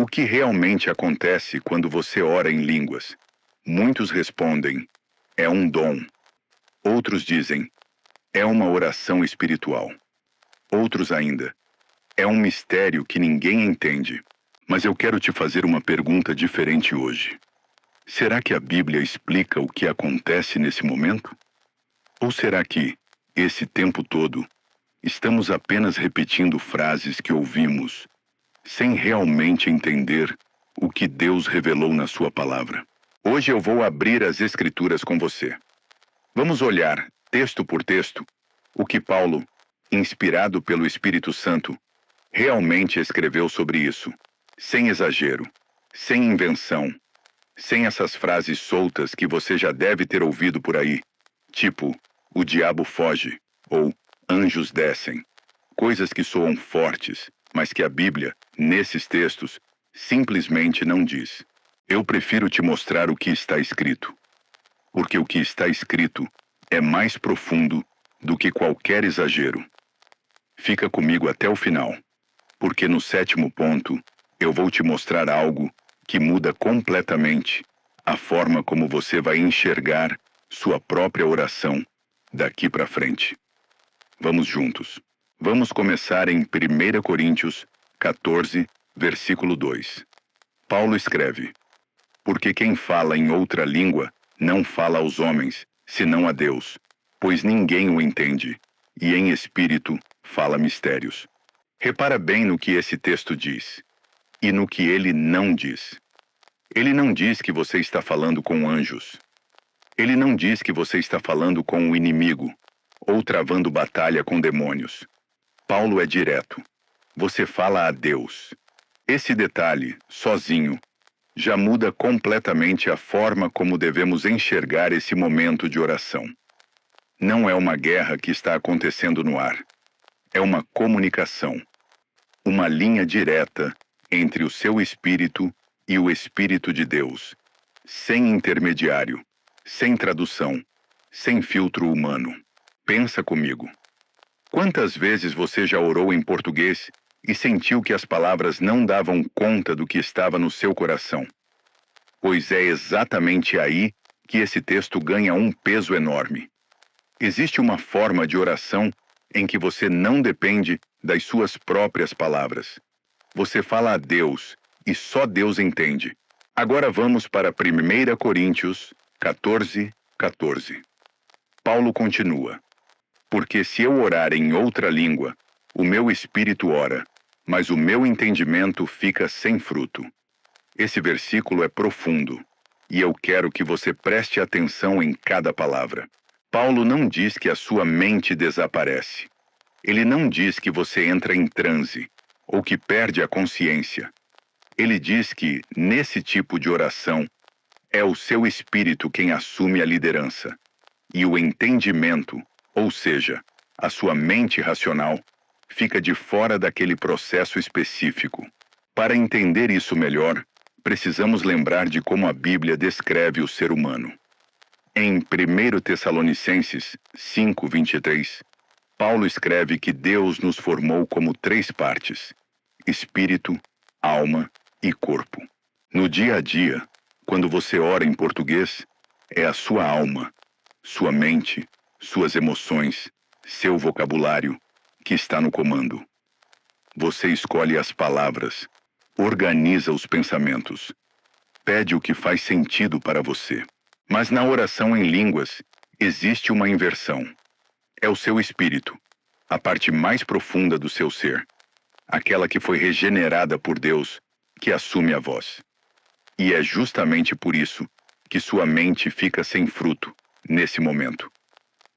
que realmente acontece quando você ora em línguas? Muitos respondem, é um dom. Outros dizem, é uma oração espiritual. Outros ainda, é um mistério que ninguém entende. Mas eu quero te fazer uma pergunta diferente hoje. Será que a Bíblia explica o que acontece nesse momento? Ou será que, esse tempo todo, estamos apenas repetindo frases que ouvimos, sem realmente entender o que Deus revelou na sua palavra? Hoje eu vou abrir as Escrituras com você. Vamos olhar, texto por texto, o que Paulo, inspirado pelo Espírito Santo, realmente escreveu sobre isso, sem exagero, sem invenção, sem essas frases soltas que você já deve ter ouvido por aí, tipo, o diabo foge, ou anjos descem. Coisas que soam fortes, mas que a Bíblia, nesses textos, simplesmente não diz. Eu prefiro te mostrar o que está escrito, porque o que está escrito é mais profundo do que qualquer exagero. Fica comigo até o final, porque no 7º ponto, eu vou te mostrar algo que muda completamente a forma como você vai enxergar sua própria oração daqui para frente. Vamos juntos. Vamos começar em 1 Coríntios 14, versículo 2. Paulo escreve, porque quem fala em outra língua não fala aos homens, senão a Deus, pois ninguém o entende, e em espírito fala mistérios. Repara bem no que esse texto diz, e no que ele não diz. Ele não diz que você está falando com anjos. Ele não diz que você está falando com o inimigo, ou travando batalha com demônios. Paulo é direto. Você fala a Deus. Esse detalhe, sozinho, já muda completamente a forma como devemos enxergar esse momento de oração. Não é uma guerra que está acontecendo no ar. É uma comunicação. Uma linha direta entre o seu espírito e o Espírito de Deus, sem intermediário, sem tradução, sem filtro humano. Pensa comigo. Quantas vezes você já orou em português e sentiu que as palavras não davam conta do que estava no seu coração? Pois é exatamente aí que esse texto ganha um peso enorme. Existe uma forma de oração em que você não depende das suas próprias palavras. Você fala a Deus e só Deus entende. Agora vamos para 1 Coríntios 14, 14. Paulo continua. Porque se eu orar em outra língua, o meu espírito ora, mas o meu entendimento fica sem fruto. Esse versículo é profundo, e eu quero que você preste atenção em cada palavra. Paulo não diz que a sua mente desaparece. Ele não diz que você entra em transe, ou que perde a consciência. Ele diz que, nesse tipo de oração, é o seu espírito quem assume a liderança, e o entendimento, ou seja, a sua mente racional, fica de fora daquele processo específico. Para entender isso melhor, precisamos lembrar de como a Bíblia descreve o ser humano. Em 1 Tessalonicenses 5:23, Paulo escreve que Deus nos formou como 3 partes: espírito, alma e corpo. No dia a dia, quando você ora em português, é a sua alma, sua mente, suas emoções, seu vocabulário, que está no comando. Você escolhe as palavras, organiza os pensamentos, pede o que faz sentido para você. Mas na oração em línguas, existe uma inversão. É o seu espírito, a parte mais profunda do seu ser, aquela que foi regenerada por Deus, que assume a voz. E é justamente por isso que sua mente fica sem fruto, nesse momento.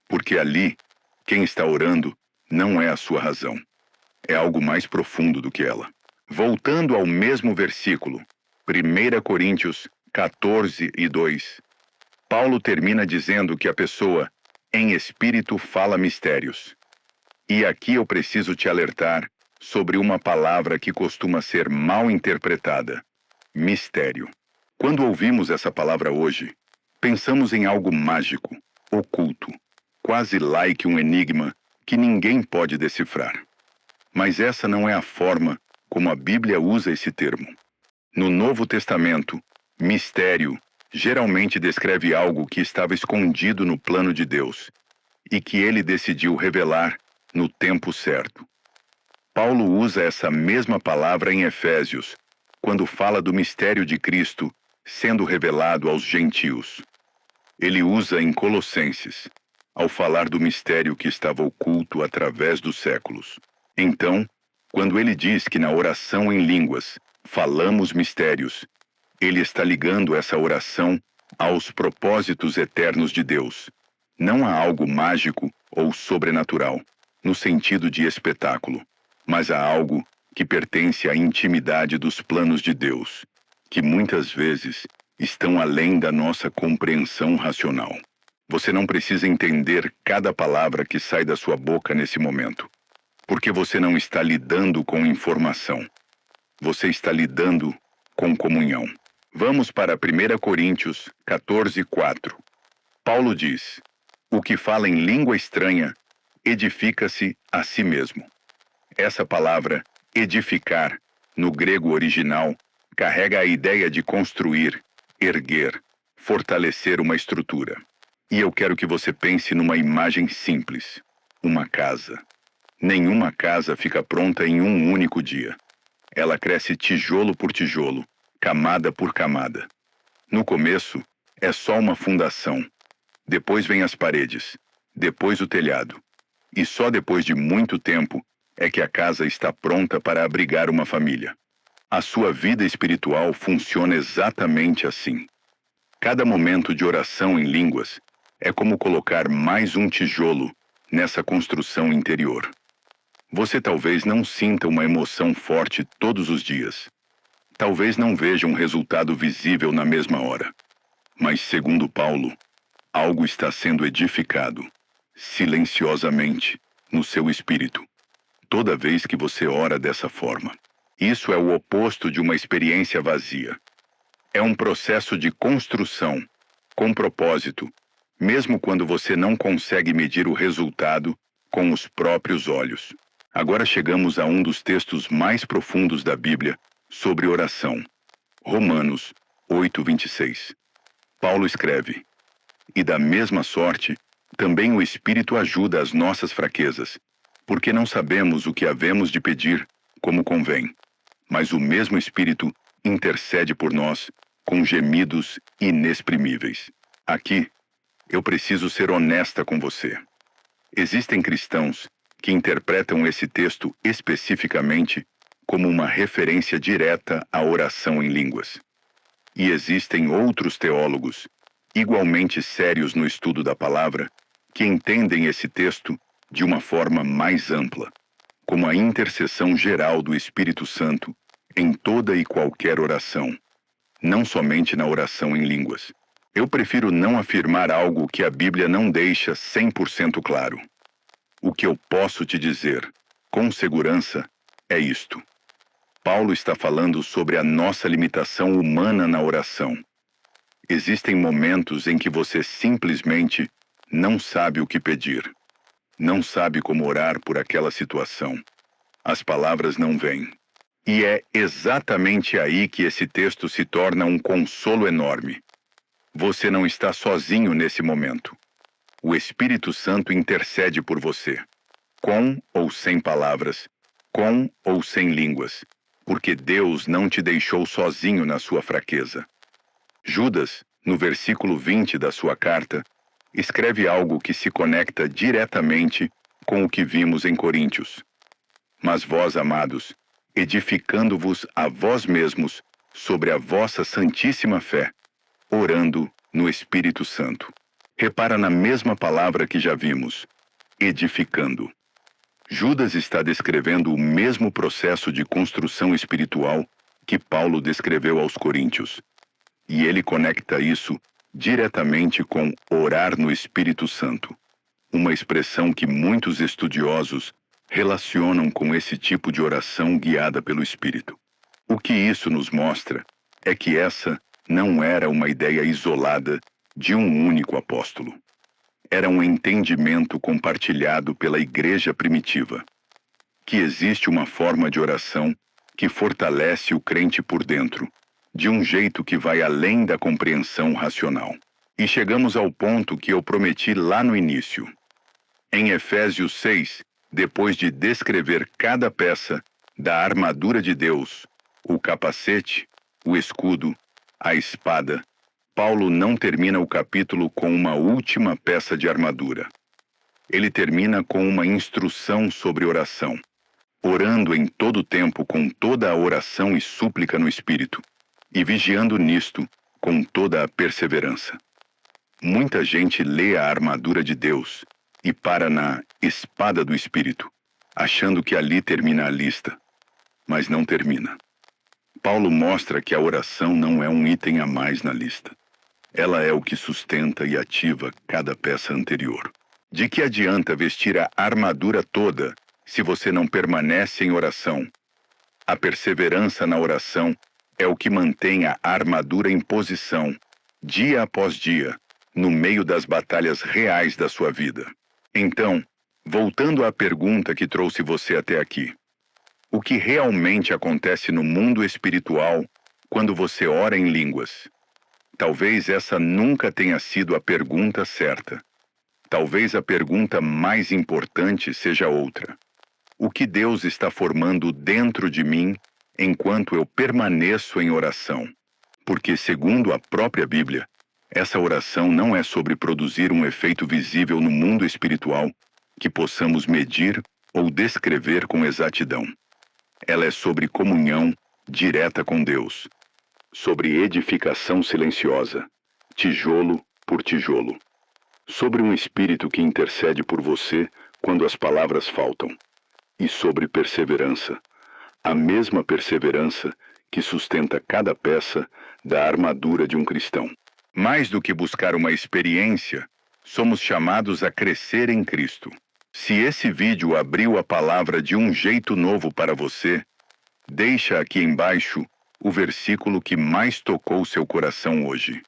Porque ali, quem está orando não é a sua razão. É algo mais profundo do que ela. Voltando ao mesmo versículo, 1 Coríntios 14:2, Paulo termina dizendo que a pessoa, em espírito, fala mistérios. E aqui eu preciso te alertar sobre uma palavra que costuma ser mal interpretada: mistério. Quando ouvimos essa palavra hoje, pensamos em algo mágico, oculto, quase like um enigma que ninguém pode decifrar. Mas essa não é a forma como a Bíblia usa esse termo. No Novo Testamento, mistério geralmente descreve algo que estava escondido no plano de Deus e que ele decidiu revelar no tempo certo. Paulo usa essa mesma palavra em Efésios, quando fala do mistério de Cristo sendo revelado aos gentios. Ele usa em Colossenses, ao falar do mistério que estava oculto através dos séculos. Então, quando ele diz que na oração em línguas falamos mistérios, ele está ligando essa oração aos propósitos eternos de Deus, não a algo mágico ou sobrenatural, no sentido de espetáculo, mas a algo que pertence à intimidade dos planos de Deus, que muitas vezes estão além da nossa compreensão racional. Você não precisa entender cada palavra que sai da sua boca nesse momento, porque você não está lidando com informação. Você está lidando com comunhão. Vamos para 1 Coríntios 14:4. Paulo diz: "O que fala em língua estranha edifica-se a si mesmo." Essa palavra, edificar, no grego original, carrega a ideia de construir, erguer, fortalecer uma estrutura. E eu quero que você pense numa imagem simples: uma casa. Nenhuma casa fica pronta em um único dia. Ela cresce tijolo por tijolo, camada por camada. No começo, é só uma fundação. Depois vem as paredes, depois o telhado. E só depois de muito tempo é que a casa está pronta para abrigar uma família. A sua vida espiritual funciona exatamente assim. Cada momento de oração em línguas é como colocar mais um tijolo nessa construção interior. Você talvez não sinta uma emoção forte todos os dias. Talvez não veja um resultado visível na mesma hora. Mas, segundo Paulo, algo está sendo edificado, silenciosamente, no seu espírito, toda vez que você ora dessa forma. Isso é o oposto de uma experiência vazia. É um processo de construção, com propósito, mesmo quando você não consegue medir o resultado com os próprios olhos. Agora chegamos a um dos textos mais profundos da Bíblia sobre oração. Romanos 8:26. Paulo escreve: "E da mesma sorte, também o Espírito ajuda as nossas fraquezas, porque não sabemos o que havemos de pedir como convém, mas o mesmo Espírito intercede por nós com gemidos inexprimíveis." Aqui, eu preciso ser honesta com você. Existem cristãos que interpretam esse texto especificamente como uma referência direta à oração em línguas. E existem outros teólogos, igualmente sérios no estudo da palavra, que entendem esse texto de uma forma mais ampla, como a intercessão geral do Espírito Santo em toda e qualquer oração, não somente na oração em línguas. Eu prefiro não afirmar algo que a Bíblia não deixa 100% claro. O que eu posso te dizer, com segurança, é isto. Paulo está falando sobre a nossa limitação humana na oração. Existem momentos em que você simplesmente não sabe o que pedir. Não sabe como orar por aquela situação. As palavras não vêm. E é exatamente aí que esse texto se torna um consolo enorme. Você não está sozinho nesse momento. O Espírito Santo intercede por você, com ou sem palavras, com ou sem línguas, porque Deus não te deixou sozinho na sua fraqueza. Judas, no versículo 20 da sua carta, escreve algo que se conecta diretamente com o que vimos em Coríntios. "Mas vós, amados, edificando-vos a vós mesmos sobre a vossa santíssima fé, orando no Espírito Santo." Repara na mesma palavra que já vimos, edificando. Judas está descrevendo o mesmo processo de construção espiritual que Paulo descreveu aos Coríntios. E ele conecta isso diretamente com orar no Espírito Santo, uma expressão que muitos estudiosos relacionam com esse tipo de oração guiada pelo Espírito. O que isso nos mostra é que essa não era uma ideia isolada de um único apóstolo. Era um entendimento compartilhado pela igreja primitiva, que existe uma forma de oração que fortalece o crente por dentro, de um jeito que vai além da compreensão racional. E chegamos ao ponto que eu prometi lá no início. Em Efésios 6, depois de descrever cada peça da armadura de Deus, o capacete, o escudo, a espada, Paulo não termina o capítulo com uma última peça de armadura. Ele termina com uma instrução sobre oração, orando em todo tempo com toda a oração e súplica no Espírito, e vigiando nisto com toda a perseverança. Muita gente lê a armadura de Deus e para na espada do Espírito, achando que ali termina a lista, mas não termina. Paulo mostra que a oração não é um item a mais na lista. Ela é o que sustenta e ativa cada peça anterior. De que adianta vestir a armadura toda se você não permanece em oração? A perseverança na oração é o que mantém a armadura em posição, dia após dia, no meio das batalhas reais da sua vida. Então, voltando à pergunta que trouxe você até aqui, o que realmente acontece no mundo espiritual quando você ora em línguas? Talvez essa nunca tenha sido a pergunta certa. Talvez a pergunta mais importante seja outra. O que Deus está formando dentro de mim enquanto eu permaneço em oração? Porque, segundo a própria Bíblia, essa oração não é sobre produzir um efeito visível no mundo espiritual que possamos medir ou descrever com exatidão. Ela é sobre comunhão direta com Deus, sobre edificação silenciosa, tijolo por tijolo, sobre um espírito que intercede por você quando as palavras faltam, e sobre perseverança, a mesma perseverança que sustenta cada peça da armadura de um cristão. Mais do que buscar uma experiência, somos chamados a crescer em Cristo. Se esse vídeo abriu a palavra de um jeito novo para você, deixa aqui embaixo o versículo que mais tocou seu coração hoje.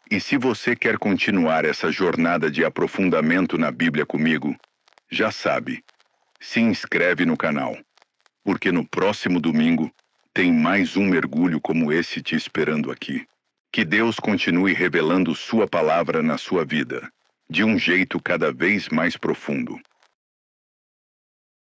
E se você quer continuar essa jornada de aprofundamento na Bíblia comigo, já sabe, se inscreve no canal, porque no próximo domingo tem mais um mergulho como esse te esperando aqui. Que Deus continue revelando sua palavra na sua vida, de um jeito cada vez mais profundo.